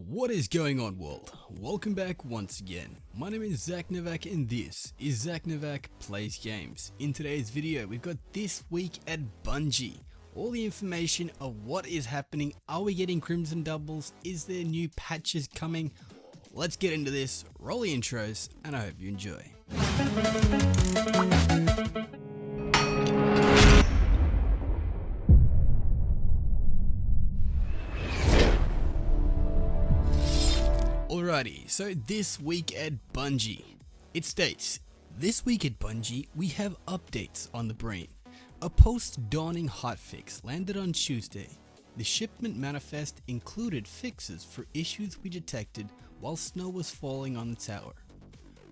What is going on, world? Welcome back once again. My name is ZacNovak and this is ZacNovak Plays Games. In today's video we've got this week at Bungie. All the information of what is happening. Are we getting Crimson Doubles? Is there new patches coming? Let's get into this, roll the intros, and I hope you enjoy. Alrighty, so this week at Bungie, it states, this week at Bungie we have updates on the brain. A post-dawning hotfix landed on Tuesday. The shipment manifest included fixes for issues we detected while snow was falling on the tower.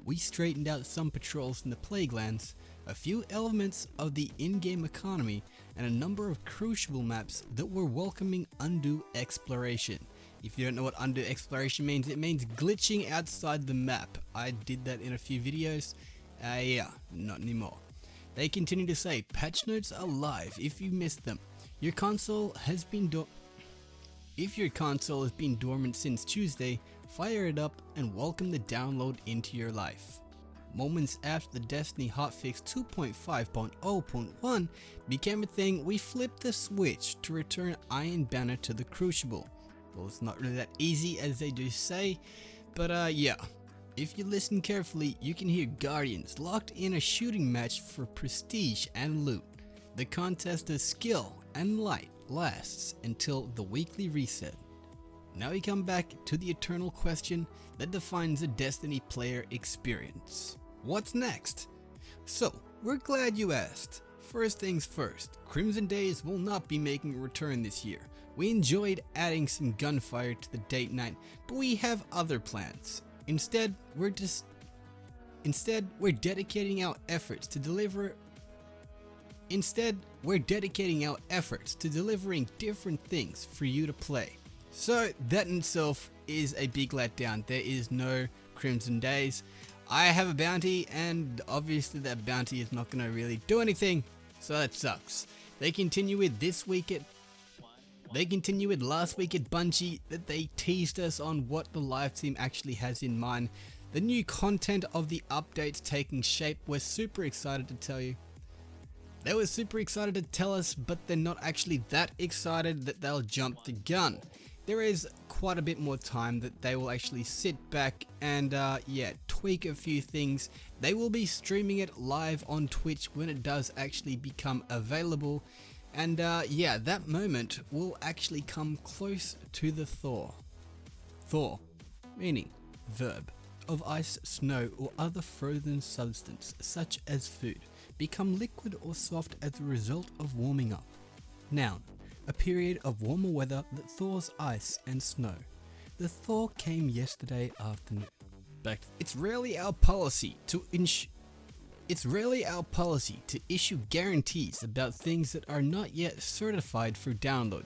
We straightened out some patrols in the Plaguelands, a few elements of the in-game economy, and a number of crucible maps that were welcoming undue exploration. If you don't know what undue exploration means, it means glitching outside the map. I did that in a few videos. Yeah, not anymore. They continue to say, patch notes are live if you missed them. Your console has been If your console has been dormant since Tuesday, fire it up and welcome the download into your life. Moments after the Destiny hotfix 2.5.0.1 became a thing, we flipped the switch to return Iron Banner to the Crucible. Well, it's not really that easy as they do say, but yeah. If you listen carefully, you can hear Guardians locked in a shooting match for prestige and loot. The contest of skill and light lasts until the weekly reset. Now we come back to the eternal question that defines a Destiny player experience. What's next? So, we're glad you asked. First things first, Crimson Days will not be making a return this year. We enjoyed adding some gunfire to the date night, but we have other plans. Instead, we're dedicating our efforts to delivering different things for you to play. So that in itself is a big letdown. There is no Crimson Days. I have a bounty, and obviously that bounty is not going to really do anything, so that sucks. They continue with last week at Bungie that they teased us on what the live team actually has in mind. The new content of the updates taking shape. We're super excited to tell you. They were super excited to tell us, but they're not actually that excited that they'll jump the gun. There is quite a bit more time that they will actually sit back and tweak a few things. They will be streaming it live on Twitch when it does actually become available. And that moment will actually come close to the thaw. Thaw, meaning verb, of ice, snow, or other frozen substance, such as food, become liquid or soft as a result of warming up. Noun, a period of warmer weather that thaws ice and snow. The thaw came yesterday afternoon. It's rarely our policy to issue guarantees about things that are not yet certified for download.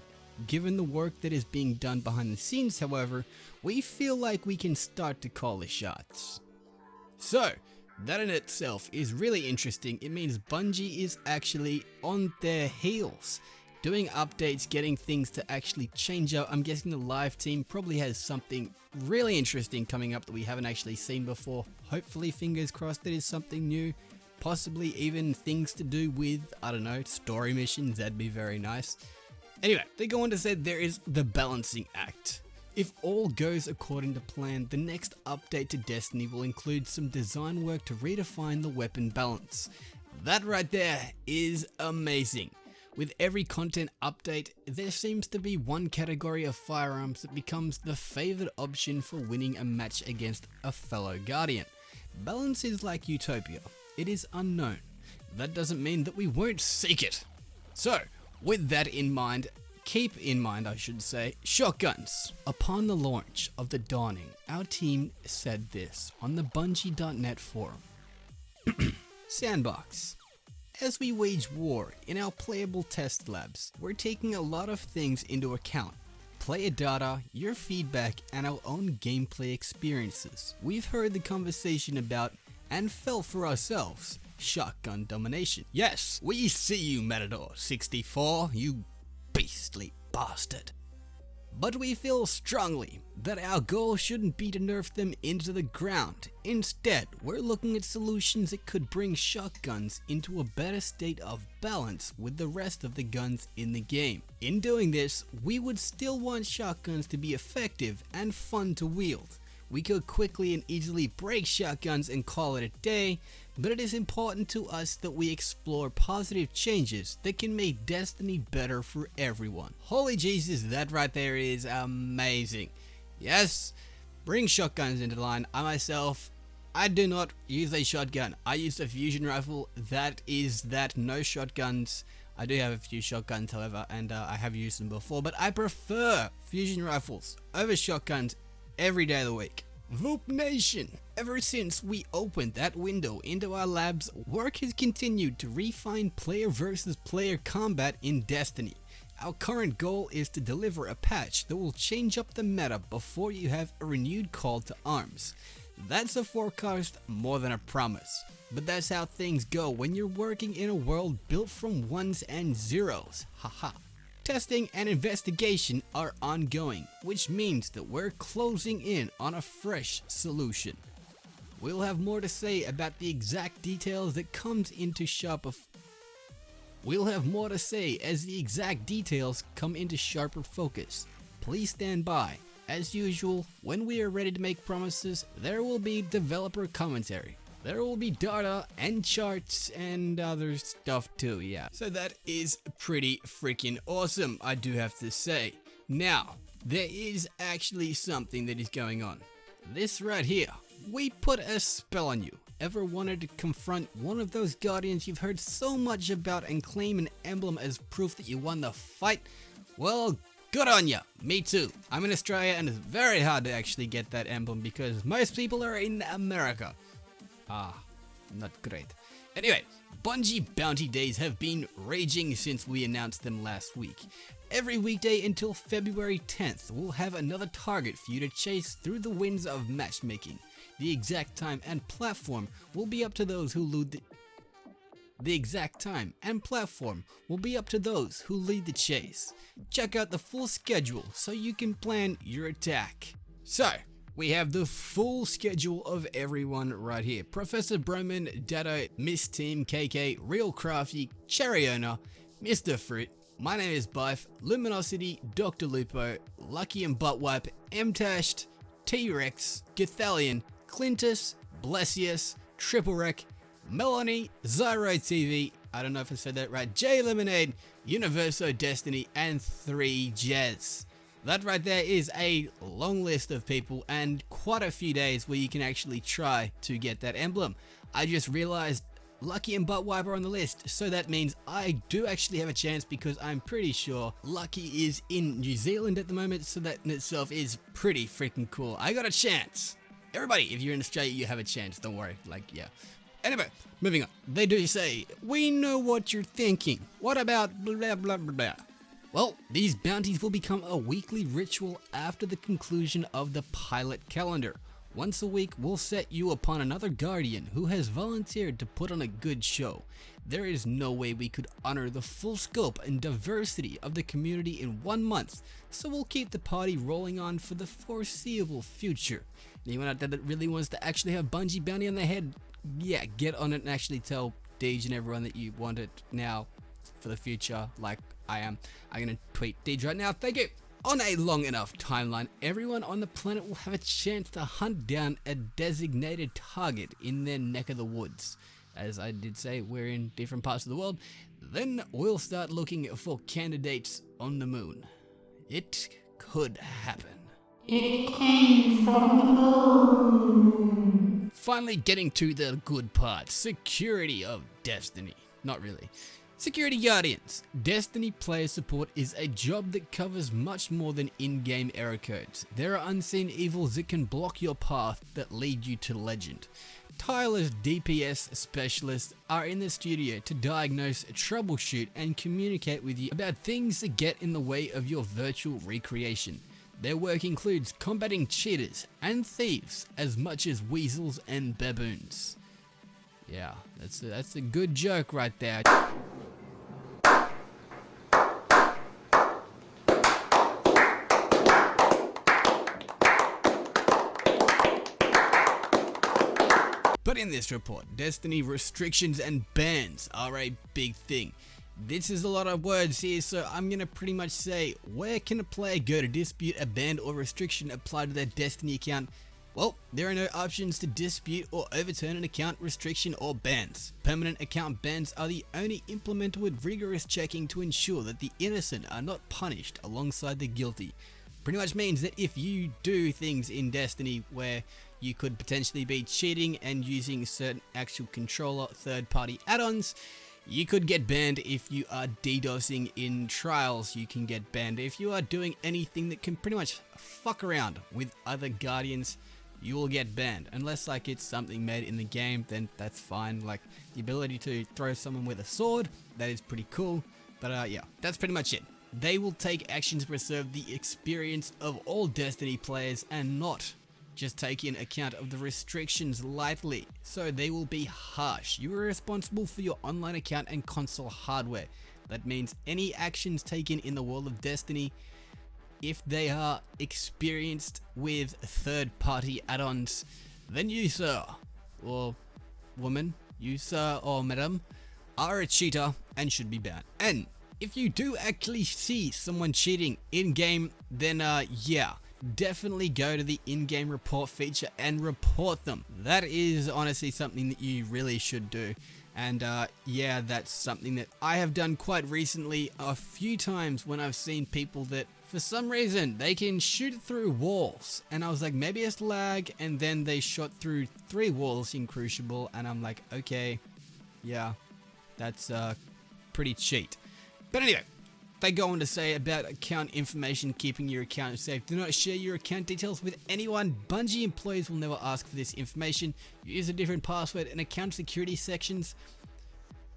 Given the work that is being done behind the scenes, however, we feel like we can start to call the shots. So, that in itself is really interesting. It means Bungie is actually on their heels, doing updates, getting things to actually change up. I'm guessing the live team probably has something really interesting coming up that we haven't actually seen before. Hopefully, fingers crossed, it is something new. Possibly even things to do with, I don't know, story missions. That'd be very nice. Anyway, they go on to say there is the balancing act. If all goes according to plan, the next update to Destiny will include some design work to redefine the weapon balance. That right there is amazing. With every content update, there seems to be one category of firearms that becomes the favored option for winning a match against a fellow Guardian. Balance is like Utopia. It is unknown. That doesn't mean that we won't seek it. So, with that in mind, keep in mind, shotguns. Upon the launch of the Dawning, our team said this on the Bungie.net forum. Sandbox. As we wage war in our playable test labs, we're taking a lot of things into account. Player data, your feedback, and our own gameplay experiences. We've heard the conversation about and felt for ourselves shotgun domination. Yes, we see you, Matador 64, you beastly bastard. But we feel strongly that our goal shouldn't be to nerf them into the ground. Instead, we're looking at solutions that could bring shotguns into a better state of balance with the rest of the guns in the game. In doing this, we would still want shotguns to be effective and fun to wield. We could quickly and easily break shotguns and call it a day, but it is important to us that we explore positive changes that can make Destiny better for everyone. Holy Jesus, that right there is amazing. Yes, bring shotguns into line. I do not use a shotgun. I use a fusion rifle. That is that, no shotguns. I do have a few shotguns, however, and I have used them before, but I prefer fusion rifles over shotguns every day of the week. Voop Nation! Ever since we opened that window into our labs, work has continued to refine player versus player combat in Destiny. Our current goal is to deliver a patch that will change up the meta before you have a renewed call to arms. That's a forecast more than a promise, but that's how things go when you're working in a world built from ones and zeros. Haha. Testing and investigation are ongoing, which means that we're closing in on a fresh solution. We'll have more to say about the exact details that comes into sharper focus. Please stand by. As usual, when we are ready to make promises, there will be developer commentary. There will be data and charts and other stuff too, yeah. So that is pretty freaking awesome, I do have to say. Now, there is actually something that is going on. This right here. We put a spell on you. Ever wanted to confront one of those guardians you've heard so much about and claim an emblem as proof that you won the fight? Well, good on ya. Me too. I'm in Australia and it's very hard to actually get that emblem because most people are in America. Not great. Anyway, Bungie bounty days have been raging since we announced them last week. Every weekday until February 10th, we'll have another target for you to chase through the winds of matchmaking. The exact time and platform will be up to those who lead the chase. Check out the full schedule so you can plan your attack. So, we have the full schedule of everyone right here. Professor Broman, Dado, Miss Team, KK, Real Crafty, Cherry Owner, Mr. Fruit, my name is Bife, Luminosity, Dr. Lupo, Lucky and Buttwipe, Mtashed, T-Rex, Gathalion, Clintus, Blessius, Triple Wreck, Melanie, Zyro TV, I don't know if I said that right, J Lemonade, Universo Destiny, and 3 Jez. That right there is a long list of people and quite a few days where you can actually try to get that emblem. I just realized Lucky and Buttwipe are on the list, so that means I do actually have a chance because I'm pretty sure Lucky is in New Zealand at the moment, so that in itself is pretty freaking cool. I got a chance. Everybody, if you're in Australia, you have a chance, don't worry, yeah. Anyway, moving on. They do say, we know what you're thinking. What about blah blah blah? Well, these bounties will become a weekly ritual after the conclusion of the pilot calendar. Once a week, we'll set you upon another guardian who has volunteered to put on a good show. There is no way we could honor the full scope and diversity of the community in 1 month, so we'll keep the party rolling on for the foreseeable future. Anyone out there that really wants to actually have Bungie bounty on their head, yeah, get on it and actually tell Deej and everyone that you want it now for the future, like I am. I'm gonna tweet Deej right now, thank you! On a long enough timeline, everyone on the planet will have a chance to hunt down a designated target in their neck of the woods. As I did say, we're in different parts of the world. Then we'll start looking for candidates on the moon. It could happen. It came from the moon. Finally getting to the good part, security of Destiny. Not really. Security Guardians. Destiny player support is a job that covers much more than in-game error codes. There are unseen evils that can block your path that lead you to legend. Tireless DPS specialists are in the studio to diagnose, troubleshoot, and communicate with you about things that get in the way of your virtual recreation. Their work includes combating cheaters and thieves as much as weasels and baboons. Yeah, that's a good joke right there. But in this report, Destiny restrictions and bans are a big thing. This is a lot of words here, so I'm gonna pretty much say, where can a player go to dispute a ban or restriction applied to their Destiny account? Well, there are no options to dispute or overturn an account restriction or bans. Permanent account bans are the only implemented with rigorous checking to ensure that the innocent are not punished alongside the guilty. Pretty much means that if you do things in Destiny where you could potentially be cheating and using certain actual controller third-party add-ons, you could get banned. If you are DDoSing in trials, you can get banned. If you are doing anything that can pretty much fuck around with other Guardians, you will get banned. Unless like it's something made in the game, then that's fine. Like the ability to throw someone with a sword, that is pretty cool. But yeah, that's pretty much it. They will take actions to preserve the experience of all Destiny players and not just take in account of the restrictions lightly. So they will be harsh. You are responsible for your online account and console hardware. That means any actions taken in the world of Destiny, if they are experienced with third-party add-ons, then you, sir, or woman, you, sir, or madam, are a cheater and should be banned. And if you do actually see someone cheating in-game, then yeah, definitely go to the in-game report feature and report them. That is honestly something that you really should do. And yeah, that's something that I have done quite recently a few times when I've seen people that for some reason they can shoot through walls, and I was like, maybe it's lag, and then they shot through 3 walls in Crucible, and I'm like, okay, yeah, that's pretty cheat. But anyway, they go on to say about account information, keeping your account safe. Do not share your account details with anyone. Bungie employees will never ask for this information. Use a different password and account security sections.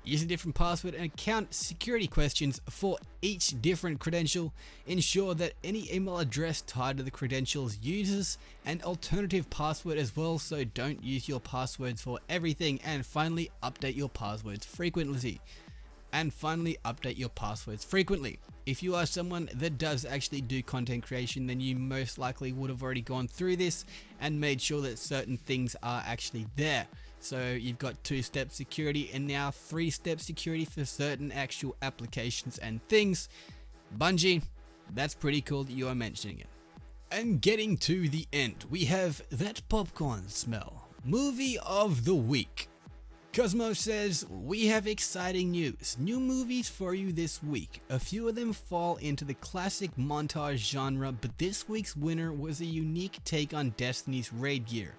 Use a different password and account security questions for each different credential. Ensure that any email address tied to the credentials uses an alternative password as well, so don't use your passwords for everything. And finally, update your passwords frequently. If you are someone that does actually do content creation, then you most likely would have already gone through this and made sure that certain things are actually there. So you've got 2-step security and now 3-step security for certain actual applications and things. Bungie, that's pretty cool that you are mentioning it. And getting to the end, we have That Popcorn Smell, Movie of the Week. Cosmo says, we have exciting news. New movies for you this week. A few of them fall into the classic montage genre, but this week's winner was a unique take on Destiny's raid gear.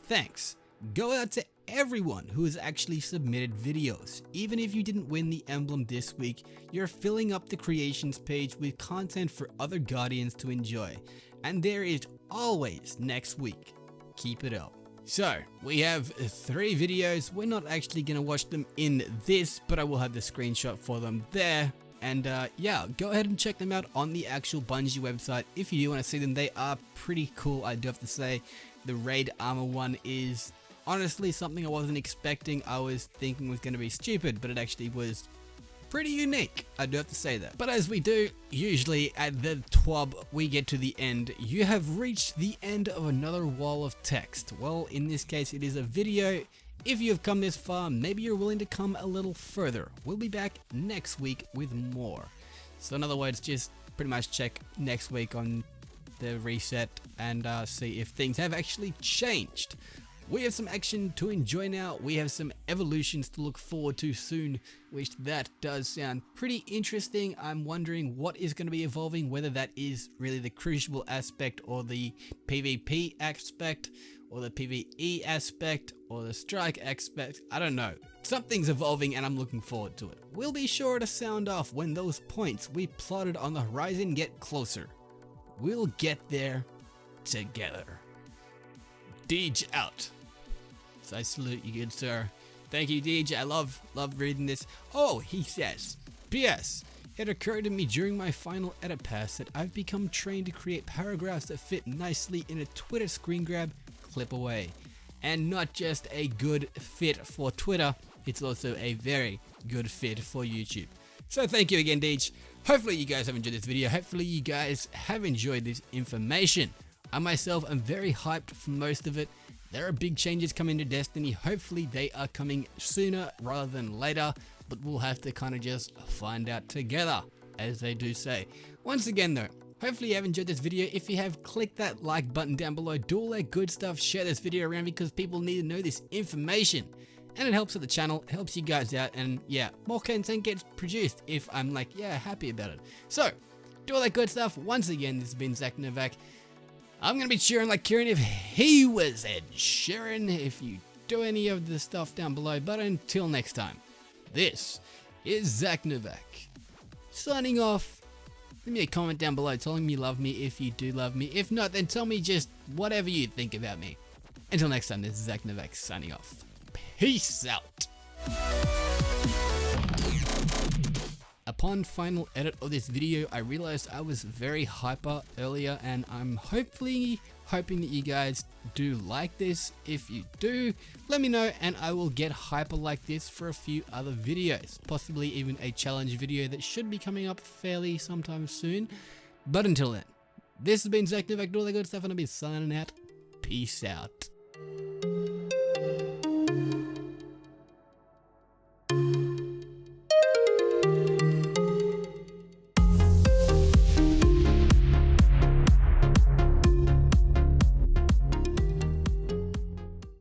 Thanks go out to everyone who has actually submitted videos. Even if you didn't win the emblem this week, you're filling up the creations page with content for other Guardians to enjoy. And there is always next week. Keep it up. So, we have 3 videos. We're not actually going to watch them in this, but I will have the screenshot for them there. And yeah, go ahead and check them out on the actual Bungie website if you do want to see them. They are pretty cool, I do have to say. The raid armor one is honestly something I wasn't expecting. I was thinking was going to be stupid, but it actually was pretty unique, I do have to say that. But as we do, usually at the TWAB, we get to the end. You have reached the end of another wall of text. Well, in this case, it is a video. If you have come this far, maybe you're willing to come a little further. We'll be back next week with more. So in other words, just pretty much check next week on the reset and see if things have actually changed. We have some action to enjoy now. We have some evolutions to look forward to soon, which that does sound pretty interesting. I'm wondering what is going to be evolving, whether that is really the Crucible aspect or the PvP aspect or the PvE aspect or the Strike aspect. I don't know. Something's evolving and I'm looking forward to it. We'll be sure to sound off when those points we plotted on the horizon get closer. We'll get there together. Deej out. So I salute you, good sir. Thank you, Deej. I love reading this. Oh, he says, P.S. It occurred to me during my final edit pass that I've become trained to create paragraphs that fit nicely in a Twitter screen grab, clip away. And not just a good fit for Twitter, it's also a very good fit for YouTube. So thank you again, Deej. Hopefully you guys have enjoyed this video. Hopefully you guys have enjoyed this information. I myself am very hyped for most of it. There are big changes coming to Destiny. Hopefully they are coming sooner rather than later, but we'll have to kind of just find out together, as they do say. Once again though, hopefully you have enjoyed this video. If you have, click that like button down below, do all that good stuff, share this video around because people need to know this information. And it helps with the channel, helps you guys out, and yeah, more content gets produced if I'm like, yeah, happy about it. So, do all that good stuff. Once again, this has been ZacNovak. I'm going to be cheering like Kieran if he was Ed Sheeran, if you do any of the stuff down below. But until next time, this is ZacNovak, signing off. Leave me a comment down below telling me you love me if you do love me. If not, then tell me just whatever you think about me. Until next time, this is ZacNovak signing off. Peace out. Upon final edit of this video, I realized I was very hyper earlier, and I'm hoping that you guys do like this. If you do, let me know and I will get hyper like this for a few other videos, possibly even a challenge video that should be coming up fairly sometime soon. But until then, this has been ZacNovak, do all that good stuff, and I'll be signing out. Peace out.